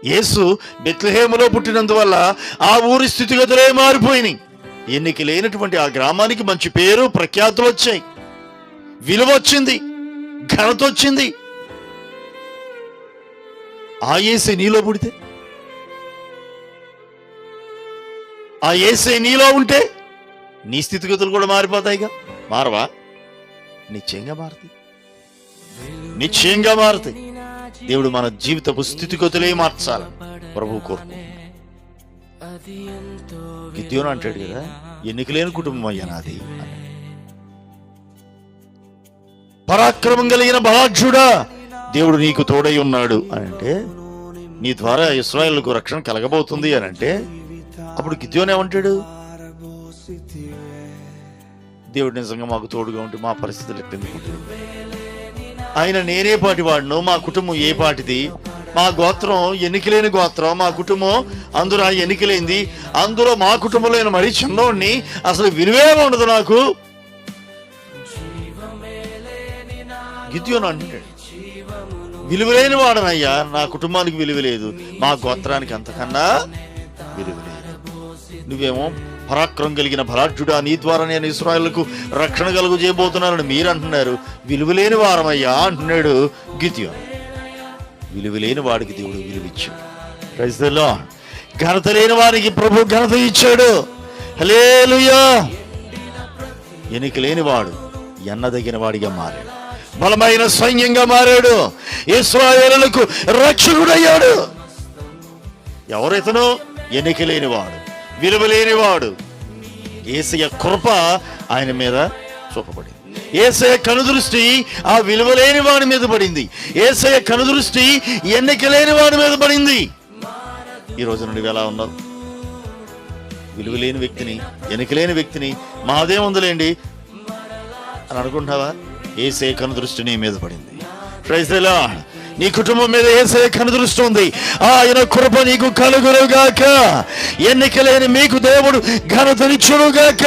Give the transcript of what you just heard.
యేసు బెత్లెహేములో పుట్టినందువల్ల ఆ ఊరి స్థితిగతులే మారిపోయినాయి. ఎన్నిక లేనటువంటి ఆ గ్రామానికి మంచి పేరు ప్రఖ్యాతులు వచ్చాయి, విలువ వచ్చింది, ఘనత వచ్చింది. ఆ యేసే నీలో పుడితే, ఆ యేసే నీలో ఉంటే నీ స్థితిగతులు కూడా మారిపోతాయిగా. మారవా? నిశ్చయంగా మారుతాయి, నిశ్చయంగా మారుతాయి. దేవుడు మన జీవితపు స్థితిగతులే మార్చాలి ప్రభువు కోరుకుంటున్నాడు. గిద్యోను అంటాడు కదా, ఎన్నిక లేని కుటుంబం అయ్యా నాది. పరాక్రమం కలిగిన బలాఢ్యుడా, దేవుడు నీకు తోడై ఉన్నాడు అని అంటే, నీ ద్వారా ఇశ్రాయేలుకు రక్షణ కలగబోతుంది అని అంటే, అప్పుడు గిద్యోను ఏమంటాడు? దేవుడు నిజంగా మాకు తోడుగా ఉంటే మా పరిస్థితులు ఎక్కడుంటుంది. ఆయన నేనే పాటి వాడును, మా కుటుంబం ఏ పాటిది, మా గోత్రం ఎన్నికలేని గోత్రం, మా కుటుంబం అందులో ఎన్నికలేంది, అందులో మా కుటుంబంలో నేను మరీ చిన్నోడిని, అసలు విలువే ఉండదు నాకు. గిద్యోను అంటాడు, విలువలేని వాడనయ్యా, నా కుటుంబానికి విలువ లేదు, మా గోత్రానికి అంతకన్నా విలువ లేదు. నువ్వేమో పరాక్రమం కలిగిన బలాఢ్యుడా, నీ ద్వారా నేను ఇశ్రాయేలుకు రక్షణ కలుగు చేయబోతున్నానని మీరు అంటున్నారు, విలువలేని వారమయ్యా అంటున్నాడు గిద్యోను. విలువలేని వాడికి దేవుడు విలువిచ్చాడు. Praise the lord. ఘనత లేని వారికి ప్రభు ఘనత ఇచ్చాడు. హల్లెలూయా. ఎన్నిక లేని వాడు ఎన్నదగిన వాడిగా మారాడు, బలమైన సైన్యంగా మారాడు, ఇశ్రాయేలులకు రక్షకుడయ్యాడు. ఎవరైతనో ఎన్నిక లేనివాడు, విలువలేనివాడు. యేసయ్య కృప ఆయన మీద చూపబడింది. యేసయ్య కనుదృష్టి ఆ విలువలేని వాడి మీద పడింది. యేసయ్య కనుదృష్టి ఎన్నిక లేని వాడి మీద పడింది. ఈ రోజు నుండి ఎలా ఉన్నావు? విలువలేని వ్యక్తిని, ఎన్నికలేని వ్యక్తిని మాదే ఉందిలేండి అని అనుకుంటున్నావా? యేసయ్య కనుదృష్టి నీ మీద పడింది. Praise the Lord. నీ కుటుంబం మీద యేసయ్య కనుదృష్టి ఉంది. ఆయన కృప నీకు కలుగునుగాక. ఎన్నికలేని మీకు దేవుడు ఘనతనిచ్చునుగాక.